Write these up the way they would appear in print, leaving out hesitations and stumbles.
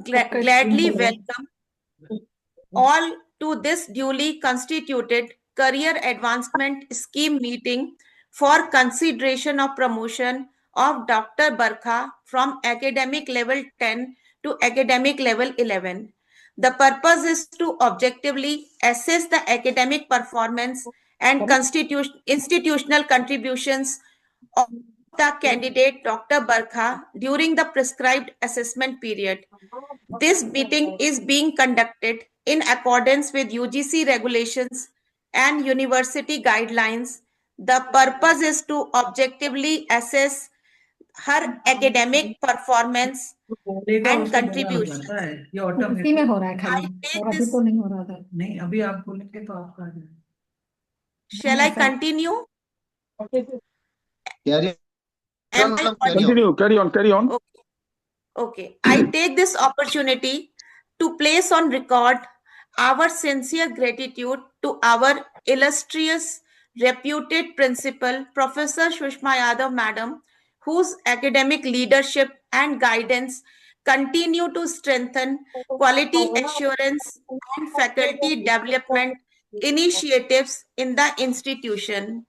gladly welcome all to this duly constituted career advancement scheme meeting for consideration of promotion of Dr. Barkha from academic level 10 to academic level 11. The purpose is to objectively assess the academic performance and institutional contributions of the candidate Dr. Barkha during the prescribed assessment period. This meeting is being conducted in accordance with UGC regulations and university guidelines. The purpose is to objectively assess her academic performance and contributions. इसी में हो रहा है खाली, और अभी तो नहीं हो रहा था। नहीं, अभी आप बोलेंगे तो आपका आ जाएगा। Shall I continue? Carry on. Okay. I take this opportunity to place on record our sincere gratitude to our illustrious, reputed principal, Professor Sushma Yadav Madam, whose academic leadership and guidance continue to strengthen quality assurance and faculty development initiatives in the institution.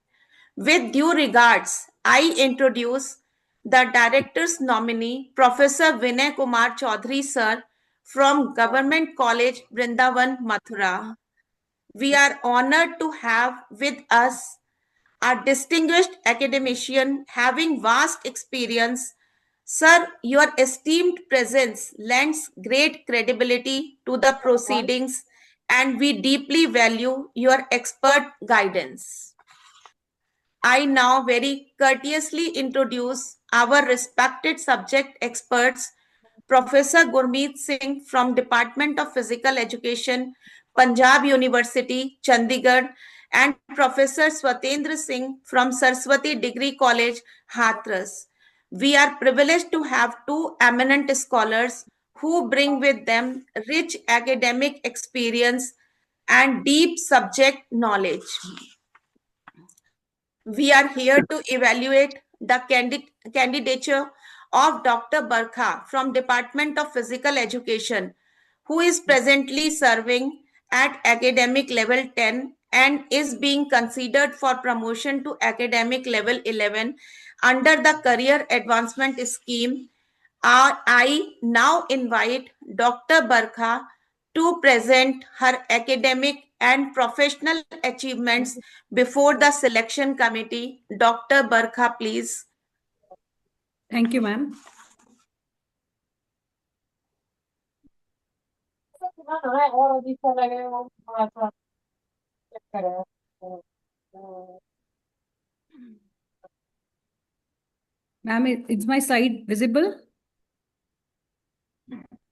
With due regards, I introduce the director's nominee, Professor Vinay Kumar Chaudhary, sir, from Government College, Vrindavan, Mathura. We are honored to have with us a distinguished academician having vast experience. Sir, your esteemed presence lends great credibility to the proceedings, and we deeply value your expert guidance. I now very courteously introduce our respected subject experts, Professor Gurmeet Singh from Department of Physical Education, Punjab University, Chandigarh, and Professor Swatendra Singh from Saraswati Degree College, Hathras. We are privileged to have two eminent scholars who bring with them rich academic experience and deep subject knowledge. We are here to evaluate the candidature of Dr. Barkha from Department of Physical Education, who is presently serving at academic level 10 and is being considered for promotion to academic level 11 under the Career Advancement Scheme. I now invite Dr. Barkha to present her academic and professional achievements before the selection committee. Dr. Barkha, please. Thank you, ma'am. Ma'am, is my slide visible?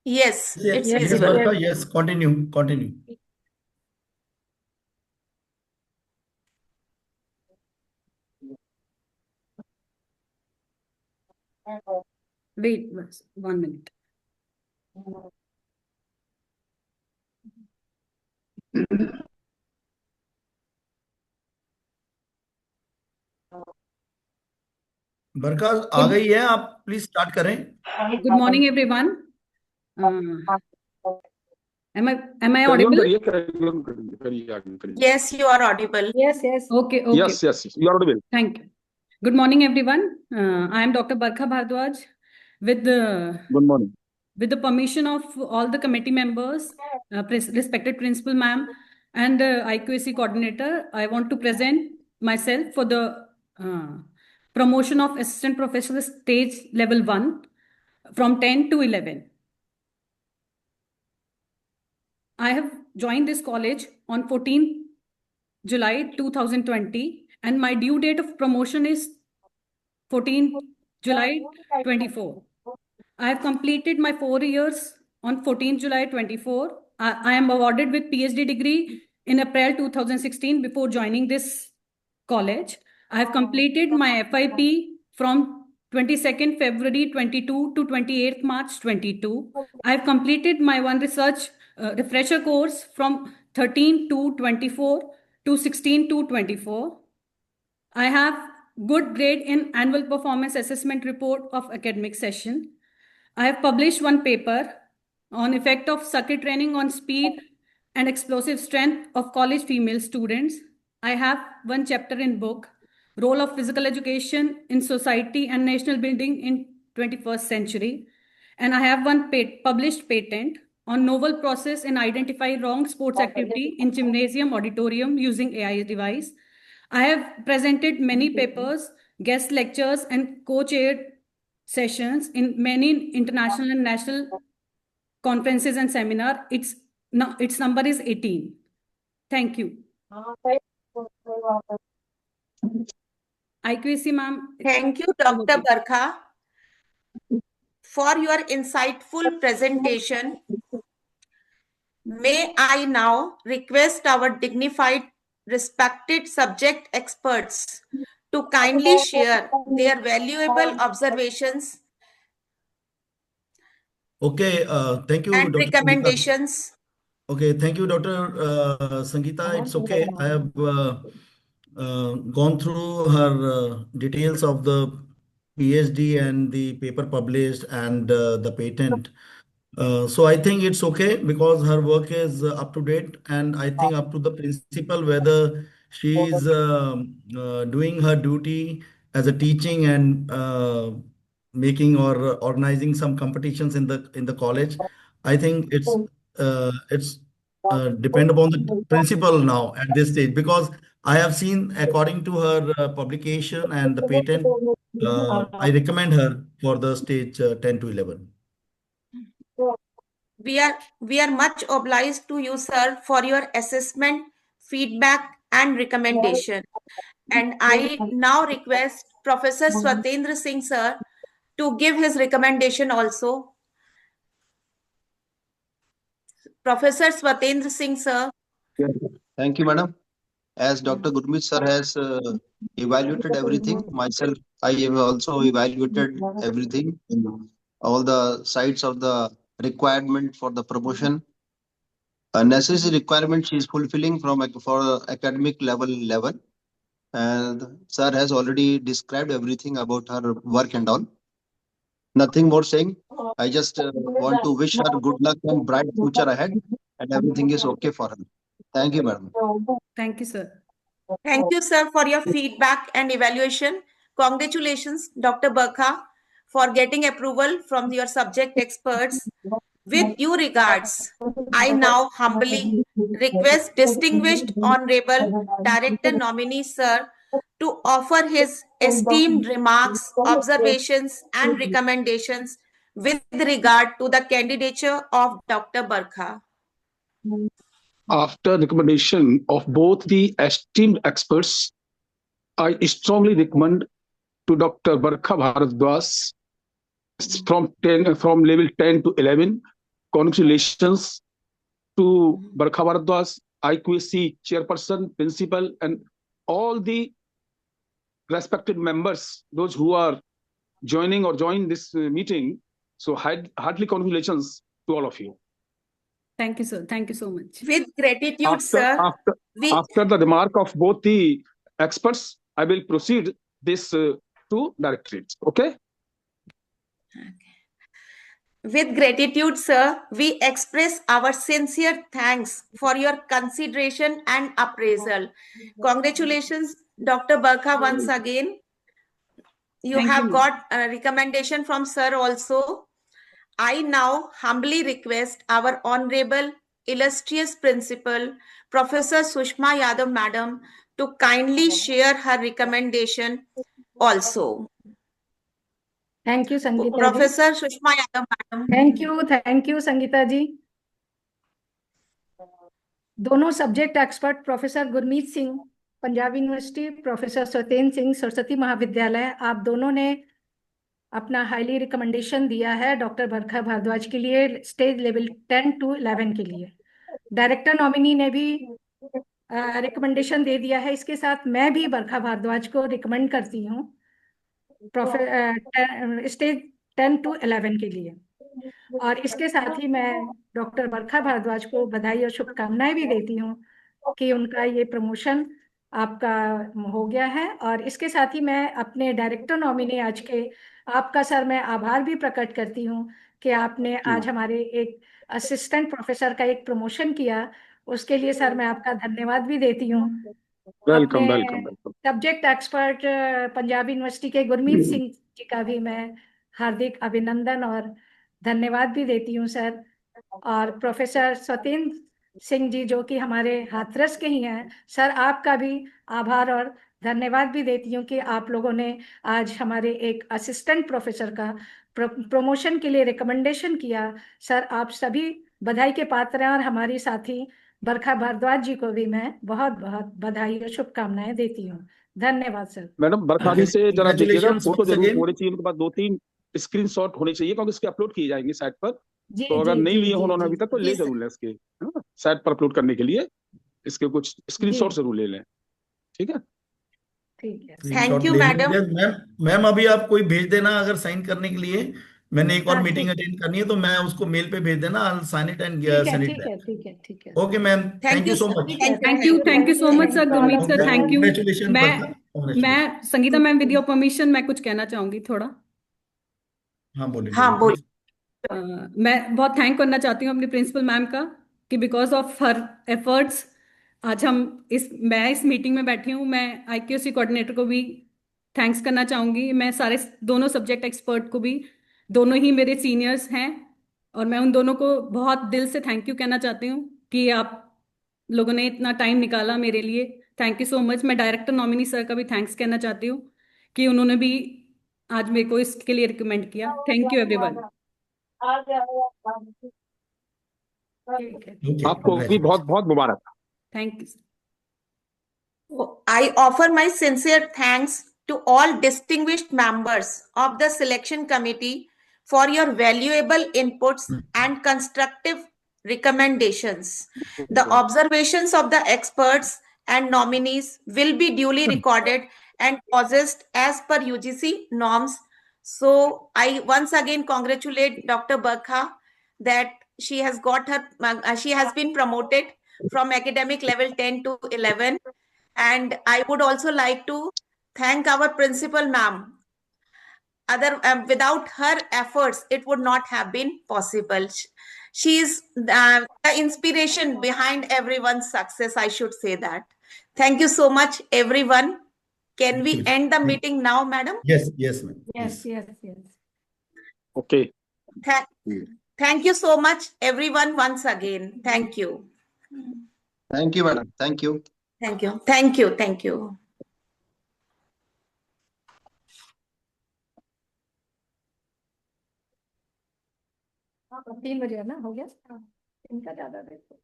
Yes, it's Yes, visible. Barkha, yes, continue. Wait, 1 minute. बरका आ गई है, आप please start करें। Good morning, everyone. Am I audible? Yes, you are audible. Yes. Okay. Yes, you are audible. Thank you. Good morning, everyone. I am Dr. Barkha Bhardwaj. Good morning. With the permission of all the committee members, respected principal ma'am, and IQAC coordinator, I want to present myself for the promotion of assistant professor stage level 1 from 10 to 11. I have joined this college on 14 July 2020, and my due date of promotion is 14 July 24. I have completed my 4 years on 14 July 24. I am awarded with PhD degree in April 2016 before joining this college. I have completed my FIP from 22nd February 22 to 28th March 22. I have completed my one research refresher course from 13 to 24 to 16 to 24. I have good grade in annual performance assessment report of academic session. I have published one paper on effect of circuit training on speed and explosive strength of college female students. I have one chapter in book, Role of Physical Education in Society and National Building in 21st Century. And I have one published patent on novel process in identify wrong sports activity in gymnasium auditorium using AI device. I have presented many papers, guest lectures, and co-chaired sessions in many international and national conferences and seminar. Its number is 18. Thank you. IQAC, ma'am. Thank you, Dr. Barkha, for your insightful presentation. May I now request our dignified, respected subject experts to kindly share their valuable observations Okay, thank you, and Dr. Sangeeta. recommendations. Okay, thank you, Dr. Sangeeta. It's okay. I have gone through her details of the PhD and the paper published and the patent. So I think it's okay because her work is up to date, and I think up to the principal whether she is doing her duty as a teaching and making or organizing some competitions in the college. I think it's depend upon the principal now at this stage because I have seen according to her publication and the patent, I recommend her for the stage 10 to 11. We are much obliged to you, sir, for your assessment, feedback, and recommendation. And I now request Professor Swatendra Singh, sir, to give his recommendation also. Professor Swatendra Singh, sir. Thank you, madam. As Dr. Gurmeet sir has evaluated everything, myself, I have also evaluated everything in all the sides of the requirement for the promotion. A necessary requirement she is fulfilling for academic level, and sir has already described everything about her work and all. Nothing more saying. I just want to wish her good luck and bright future ahead, and everything is okay for her. Thank you, madam. Thank you, sir. Thank you, sir, for your feedback and evaluation. Congratulations, Dr. Barkha, for getting approval from your subject experts. With due regards, I now humbly request distinguished honorable director nominee, sir, to offer his esteemed remarks, observations, and recommendations with regard to the candidature of Dr. Barkha. After recommendation of both the esteemed experts, I strongly recommend to Dr. Barkha Bharadwaj from level 10 to 11. Congratulations to Barkha Bharadwaj, IQAC chairperson, principal, and all the respected members, those who are joining or join this meeting. So heartily congratulations to all of you. Thank you, sir. Thank you so much. With gratitude, sir. After the remark of both the experts, I will proceed this to directorate. Okay? With gratitude, sir, we express our sincere thanks for your consideration and appraisal. Congratulations, Dr. Barkha, once again. You have got a recommendation from sir also. I now humbly request our honorable, illustrious principal, Professor Sushma Yadav, madam, to kindly share her recommendation also. Thank you, Sangeeta Professor Sushma Yadav, madam. Thank you, Sangeeta जी. दोनों subject expert professor Gurmeet Singh Punjab university, professor Satyendra Singh Saraswati महाविद्यालय, आप दोनों ने अपना highly recommendation दिया है doctor बरखा भारद्वाज के लिए स्टेज लेवल 10 to 11 के लिए. डायरेक्टर नॉमिनी ने भी रिकमेंडेशन दे दिया है. इसके साथ मैं भी बरखा भारद्वाज को रिकमेंड करती हूँ स्टेज 10 to 11 के लिए. और इसके साथ ही मैं डॉक्टर बरखा भारद्वाज को बधाई और शुभकामनाएं भी देती हूँ कि उनका ये प्रमोशन आपका हो गया है. और इसके साथ ही मैं अपने डायरेक्टर नॉमिनी आज के आपका सर मैं आभार भी प्रकट करती हूँ कि आपने आज हमारे एक असिस्टेंट प्रोफेसर का एक प्रमोशन किया, उसके लिए सर मैं आपका धन्यवाद भी देती हूँ। वेलकम अपने welcome welcome. Subject expert Punjab university के गुरमीत सिंह जी का भी मैं हार्दिक अभिनंदन और धन्यवाद भी देती हूँ सर। और प्रोफेसर सत्येंद्र सिंह जी जो कि हमारे हाथरस के ही हैं, सर आपका भी आभार और धन्यवाद भी देती हूँ कि आप लोगों ने आज हमारे एक असिस्टेंट प्रोफेसर का प्रमोशन के लिए रिकमेंडेशन किया। सर आप सभी बधाई के पात्र हैं और हमारी साथी बरखा भारद्वाज जी को भी मैं बहुत बहुत बधाई और शुभकामनाएं देती हूँ। धन्यवाद सर। मैडम बरखा दी से जरा देखिएगा, Congratulations फोटो once जरूर again. होनी चाहिए उनके पास, 2-3 स्क्रीनशॉट होने चाहिए क्योंकि इसके अपलोड किए जाएंगे साइट पर। जी तो अगर जी नहीं जी लिए हो जी उन्होंने जी अभी तक तो ले Yes, sir. जरूर लें इसके, है ना, साइट पर अपलोड करने के लिए इसके कुछ जी स्क्रीनशॉट जरूर ले लें, ठीक है। ठीक है। Thank स्क्रीनशॉट you, ले madam. लीजिए मैम। मैम अभी आप कोई भेज देना अगर साइन करने के लिए। मैंने एक और हाँ मीटिंग ठीक अटेंड करनी है तो मैं उसको मेल पे भेज देना। आई साइन इट एंड ठीक है सेंड इट ठीक है बैक। ठीक है ठीक है okay ma'am, Thank thank you you, so sir. Much. ठीक है। Thank you. Thank you so much sir Gurmeet sir, thank you. Congratulation मैं बरखा, कॉन्ग्रेचुलेशन। मैं Sangeeta ma'am with your permission मैं कुछ कहना चाहूंगी थोड़ा। हाँ बोलिए हाँ बोलिए बोल. प्लीज। मैं बहुत थैंक करना चाहती हूँ अपनी प्रिंसिपल मैम का कि बिकॉज ऑफ हर एफर्ट्स आज मैं इस मीटिंग में बैठी हूँ। मैं आईक्यूसी कोऑर्डिनेटर को भी थैंक्स करना चाहूँगी। मैं सारे दोनों सब्जेक्ट एक्सपर्ट को भी, दोनों ही मेरे सीनियर्स हैं और मैं उन दोनों को बहुत दिल से थैंक यू कहना चाहती हूँ कि आप लोगों ने इतना टाइम निकाला मेरे लिए। Thank you so much. मैं डायरेक्टर नॉमिनी सर का भी थैंक्स कहना चाहती हूँ कि उन्होंने भी आज मेरे को इसके लिए रिकमेंड किया। Thank you everyone. ठीक है। ओके, आपको भी बहुत कॉन्ग्रेचुलेशन। बहुत मुबारक। Thank you. I offer my sincere thanks to all distinguished members of the selection committee for your valuable inputs and constructive recommendations. The observations of the experts and nominees will be duly recorded and processed as per UGC norms. So I once again congratulate Dr. Barkha that she has been promoted from academic level 10 to 11. And I would also like to thank our principal ma'am. Without her efforts, it would not have been possible. She is the inspiration behind everyone's success. I should say that. Thank you so much, everyone. Can we end the meeting now, madam? Yes yes ma'am, yes please. Yes yes. Okay. Thank you so much, everyone, once again. Thank you. Thank you, madam. Thank you. Thank you. Thank you. Thank you. 3 बजे है ना, हो गया इनका ज्यादा देखो।